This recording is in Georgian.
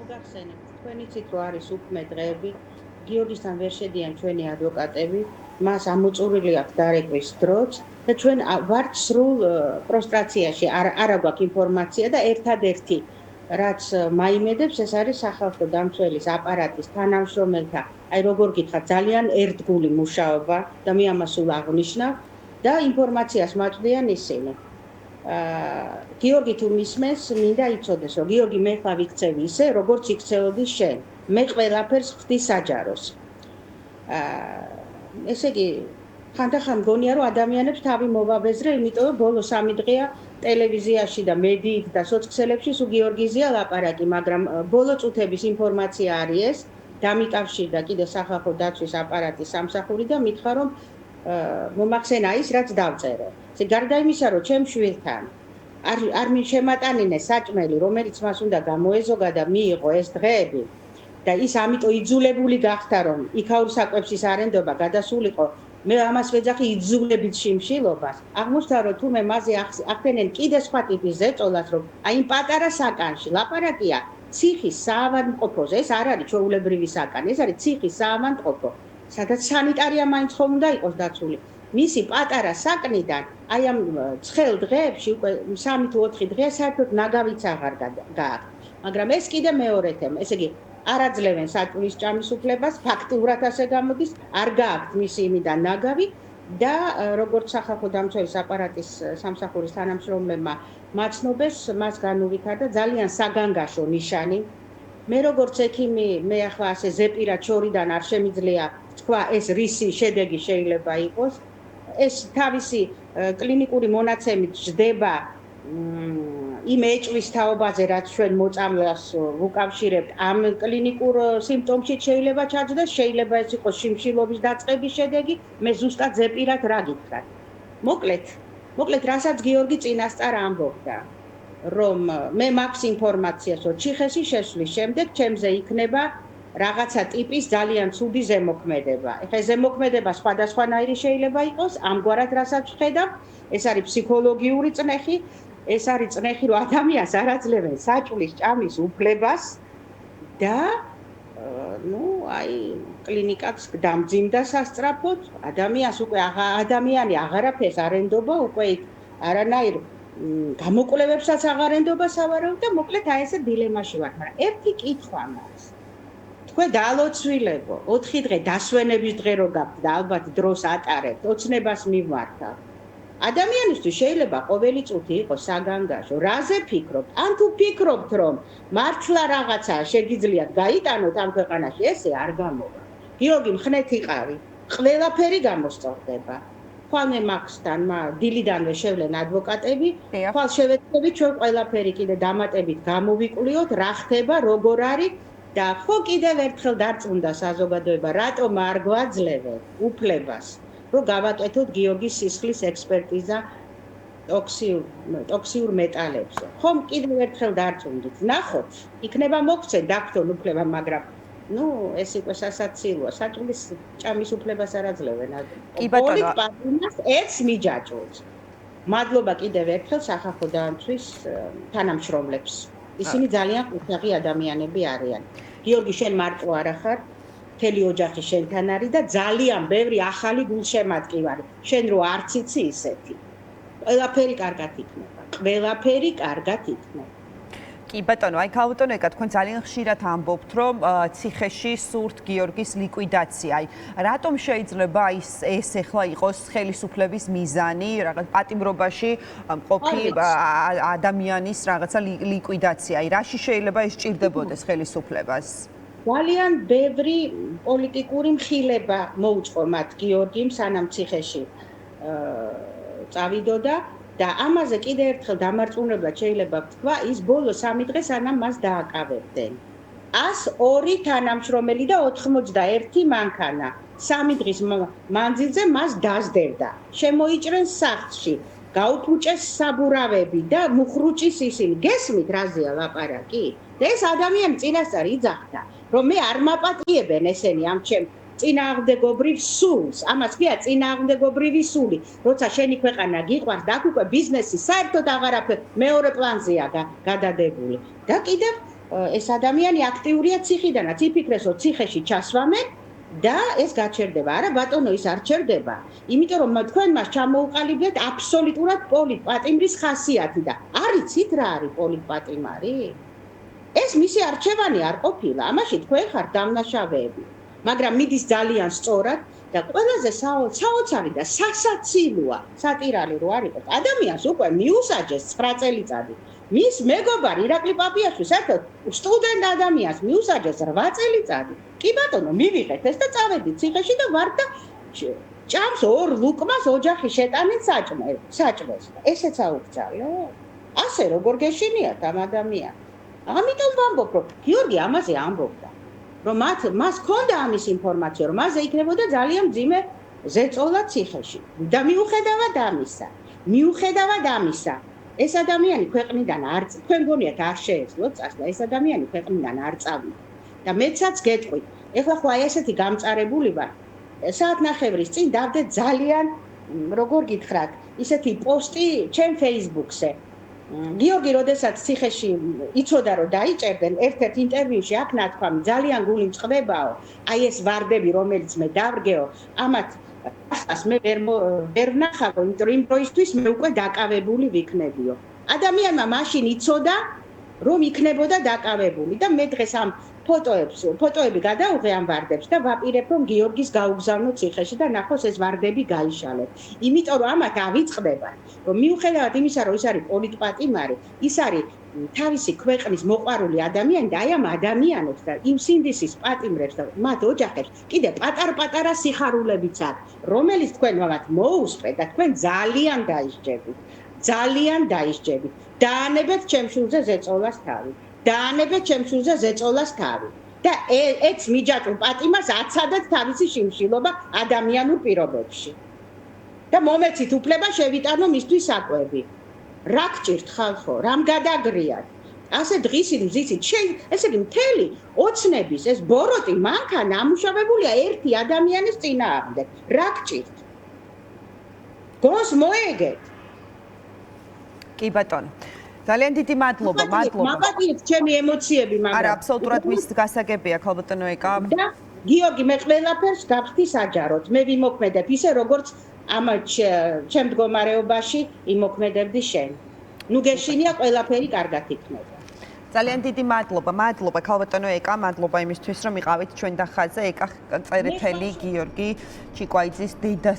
მოგახსენებთ, თქვენ იცით, რომ არის უქმე დღეები, გიორგისთან ვერ შედიან ჩვენი ადვოკატები, მას ამოწურილი აქვს დარეკვის დროც და ჩვენ ვართ სრულ პროსტრაციაში, არ გვაქვს ინფორმაცია და ერთადერთი რაც მაიმედებს, ეს არის სახალხო დამცველის აპარატის თანამშრომელთა, აი როგორ გითხრათ, ძალიან ერთგული მუშაობა და მე ამას სულ აღვნიშნავ და ინფორმაციას მაწვდიან ისინი. გიორგი თუ მისმენს, მინდა იცოდეს, რომ გიორგი მე ხა ვიქცევი ისე, როგორც იქცეოდი შენ. მე ყველაფერს ხდი საჯაროს. ესე იგი, ხანდახან მგონია, რომ ადამიანებს თავი მოვაბეზრე, იმიტომ რომ ბოლო 3 დღეა ტელევიზიაში და მედიით და სოციალებში სულ გიორგიზია ლაპარაკი, მაგრამ ბოლო წუთების ინფორმაცია არის ეს, დამიკავშირდა კიდე სახალხო დაცვის აპარატის სამსახური და მითხრა, რომ მომახსენა ის, რაც დავწერე. ესე გარდა იმისა, რომ ჩემ შვილთან არ შემატანინე საჭმელი, რომელიც მას უნდა გამოეზოგა და მიიღო ეს დღეები და ის ამიტომ იძულებული გახდა, რომ იქაურ საკვებსის არენდობა გადასულიყო, მე ამას ვეძახი იძულებით შიმშილობას. აღმოჩნდა, რომ თუ მე მასზე ახდენენ კიდე სხვა ტიპის ზეწოლას, რომ აი იმ პატარა საკანში ლაპარაკია ციხის საავადმყოფოზე, ეს არ არის ჩვეულებრივი საკანი, ეს არის ციხის საავადმყოფო, სადაც სანიტარია მაინც ხომ უნდა იყოს დაცული. მისი პატარა საკნიდან აი ამ ცხელ დღეებში უკვე 3 თუ 4 დღეა საერთოდ ნაგავიც აღარ გააქვს. მაგრამ ეს კიდე მეორე თემა. ესე იგი, არ აძლევენ საჭმლის ჭამის უფლებას, ფაქტურად ასე გამოდის, არ გააქვთ მისი იმიდან ნაგავი და როგორც სახალხო დამცველის აპარატის სამსახურის თანამშრომლებმა მაცნობეს, მას განუვითარდა ძალიან საგანგაშო ნიშანი. მე როგორც ექიმი, მე ახლა ასე ზეპირად შორიდან არ შემიძლია თქვა ეს რისი შედეგი შეიძლება იყოს. ეს თავისი კლინიკური მონაცემით ჯდება იმ ეჭვის თაობაზე, რაც ჩვენ მოწამლას ვუკავშირებთ, ამ კლინიკურ სიმპტომშიც შეიძლება ჩაჯდეს, შეიძლება ეს იყოს შიმშილობის დაწყების შედეგი, მე ზუსტად ზეპირად რა გითხრათ. მოკლედ, რასაც გიორგი წინასწარ ამბობდა, რომ მე მაქვს ინფორმაციას, რომ ჩიხესის შესვლის შემდეგ ჩემზე იქნება რაღაცა ტიპის ძალიან ცუდი ზემოქმედება. ეხლა ზემოქმედება სხვადასხვანაირი შეიძლება იყოს, ამგვარად რასაც ვხედავ, ეს არის ფსიქოლოგიური წნეხი, ეს არის წნეხი, რომ ადამიანს არ აძლევენ საჭმლის ჭამის უფლებას და კლინიკაც დამძიმდა სასწრაფოდ, ადამიანს უკვე ადამიანი აღარაფერს არ ენდობა, უკვე არანაირ გამოკვლევებსაც აღარ ენდობა სავარაუდოდ და მოკლედ აი ესე დილემაში ვარ, მაგრამ ერთი კითხვა მაქვს. თქვენ დაალოცვილებო, 4 დღე დასვენების დღე რო გაქვთ და ალბათ დროს ატარებთ, ოცნებას მიმართა. ადამიანისთვის შეიძლება ყოველი წუთი იყოს საგანგაშო. რაზე ფიქრობთ? ან თუ ფიქრობთ, რომ მართლა რაღაცა შეგიძლიათ გაიტანოთ ამ ქვეყანაში, ესე არ გამოვა. გიორგი მხნეთ იყავი, ყველაფერი გამოსწორდება. ხვალ მე მაქსთან დილიდანვე შევლენ ადვოკატები, ხვალ შევეცდებით ჩვენ ყველაფერი კიდე დამატებით გამოვიკვლიოთ, რა ხდება, როგორ არის და ხო კიდევ ერთხელ დარწმუნდა საზოგადოება, რატომ არ გვაძლევენ უფლებას, რომ გავაკეთოთ გიორგის სისხლის ექსპერტიზა ტოქსიურ მეტალებზე. ხომ კიდევ ერთხელ დარწმუნდით, ნახოთ, იქნება მოგცენ დაგვთონ უფლება, მაგრამ ეს უკვე სასაცილოა, საჭმლის ჭამის უფლებას არ აძლევენ. კი ბატონო, პოლიტპარტიას ეს მიჯაჭვოს. მადლობა კიდევ ერთხელ სახალხო დამცვის თანამშრომლებს. ისინი ძალიან ყურადღი ადამიანები არიან. გიორგი, შენ მარტო არ ახარ, მთელი ოჯახი შენთან არის და ძალიან ბევრი ახალი გულშემატკივარი. შენ რო არც იცი ისეთი. ყველაფერი კარგად იქნება. ყველაფერი კარგად იქნება. კი ბატონო, აი ქალბატონო ეკა, თქვენ ძალიან ხშირად ამბობთ, რომ ციხეში სურთ გიორგის ლიკვიდაცია. აი, რატომ შეიძლება ეს ახლა იყოს ხელისუფლების მიზანი, რაღაც პატიმრობაში მყოფი ადამიანის რაღაცა ლიკვიდაცია? აი, რაში შეიძლება ეს სჭირდებოდეს ხელისუფლებას? ძალიან ბევრი პოლიტიკური მხილება მოუწყო მათ გიორგიმ, სანამ ციხეში წავიდოდა. და ამაზე კიდე ერთხელ დამარწმუნებლად შეიძლება ვთქვა, ის ბოლო 3 დღე სანამ მას დააკავებდნენ. 102 თანამშრომელი და 91 მანქანა. 3 დღის მანძილზე მას დაძდევდა. შემოიჭრეს სახლში, გაუფუჭეს საბურავები და მუხრუჭის ისინი. გესმით რაზეა ლაპარაკი? და ეს ადამიანი წინასწარ იძახდა, რომ მე არ მაპატიებენ ესენი ამ ჩემ წინააღმდეგობრივ სულს, ამას ქვია წინააღმდეგობრივი სული. როცა შენი ქვეყანა გიყვარს და აქ უკვე ბიზნესი საერთოდ აღარაფერ მეორე პლანზეა გადადებული. და კიდევ ეს ადამიანი აქტიურია ციხიდანაც, იფიქრეს, რომ ციხეში ჩასვამენ და ეს გაჩერდება. არა ბატონო, ის არ ჩერდება. იმიტომ რომ თქვენ მას ჩამოუყალიბდეთ აბსოლუტურად პოლიტპატიმრის ხასიათი და არიცით რა არის პოლიტპატიმარი? ეს მისი არჩევანი არ ყოფილა. ამაში თქვენ ხართ დამნაშავეები. მაგრამ მიდის ძალიან სწორად და ყველაზე საოცარი და სასაცილოა სატირალი რო არ იყოს. ადამიანს უკვე მიუსაჯეს 9 წელიწადი. მის მეგობარ ირაკლი პაპიაშვილი საერთოდ სტუდენტ ადამიანს მიუსაჯეს 8 წელიწადი. კი ბატონო, მივიღეთ ეს და წავედით ციხეში და ვარ და ჭამს ორ ლუკმას ოჯახი შეტანით საჭმელს. ესეც აუგზავნო. ასე როგორ გეშინიათ ამ ადამიანს? ამიტომ ვამბობ, რომ გიორგი ამაზე ამბობდა, რომ მას ჰქონდა ამის ინფორმაცია, რომ მასზე იქნებოდა ძალიან მძიმე ზეწოლა ციხეში. და მიუხედავად ამისა, ეს ადამიანი ქვეყნიდან თქვენ გონიათ არ შეეძლოთ წასვლა, ეს ადამიანი ქვეყნიდან არ წავიდა. და მეცაც გეტყვით, ეხლა ხო აი ესეთი გამწარებული ვარ. საათნახევრის წინ დავდეთ ძალიან, როგორ გითხრათ, ისეთი პოსტი ჩემ Facebook-ზე. გიორგი, როდესაც ციხეში იცოდა, რომ დაიჭერდნენ, ერთ-ერთ ინტერვიუში აქ ნათქვამი ძალიან გული მწყდებაო, აი ეს ვარდები, რომელიც მე დავრგეო, ამათ მე ვერ ვნახავო, იმიტომ რომ იმ დროისთვის მე უკვე დაკავებული ვიქნებიო. ადამიანმა მაშინ იცოდა, რომ იქნებოდა დაკავებული და მე დღეს ამ ფოტოები გადავუღე ამ ვარდებს და ვაპირებ, რომ გიორგის გაუგზავნო ციხეში და ნახოს ეს ვარდები გაიშალეთ. იმიტომ რომ ამათ ავიწყდება, რომ მიუხედავად იმისა, რომ ის არის პოლიტპატიმარი, ის არის თავისი ქვეყნის მოყვარული ადამიანი და აი ამ ადამიანებს და იმ სინდისის პატიმრებს და მათ ოჯახებს კიდე პატარ-პატარა სიხარულებიც აქვს, რომელიც თქვენ მათ მოუსწრეთ და თქვენ ძალიან დაისჯებით. დაანებეთ ჩემს შვილზე ზეწოლას თავი. და ეს მიჯაჭვ პატიმას აცადეთ თავისი შიმშილობა ადამიანურ პირობებში. და მომეცით უფლება შევიტანო მისთვის საკვები. რა გჭირთ ხალხო, რამ გადაგრიათ? ასე დღისით მზისით, ესე იგი მთელი ოცნების ეს ბოროტი მანქანა ამუშავებულია ერთი ადამიანის წინააღმდეგ. რა გჭირთ? გონს მოეგეთ. კი ბატონო. ძალიან დიდი მადლობა. მაპატიეთ ჩემი ემოციები, მაგრამ არა, აბსოლუტურად მის გასაგებია, ქალბატონო ეკა. და გიორგი, მე ყველაფერს გავხდი საჯაროდ. მე ვიმოქმედებ ისე, როგორც ამ ჩემ მდგომარეობაში იმოქმედებდი შენ. ნუ გეშინია ყველაფერი კარგად იქნება. ძალიან დიდი მადლობა ქალბატონო ეკა, მადლობა იმისთვის, რომ იყავით ჩვენ და ხაზზე ეკა წერეთელი გიორგი ჩიკვაიძის დედა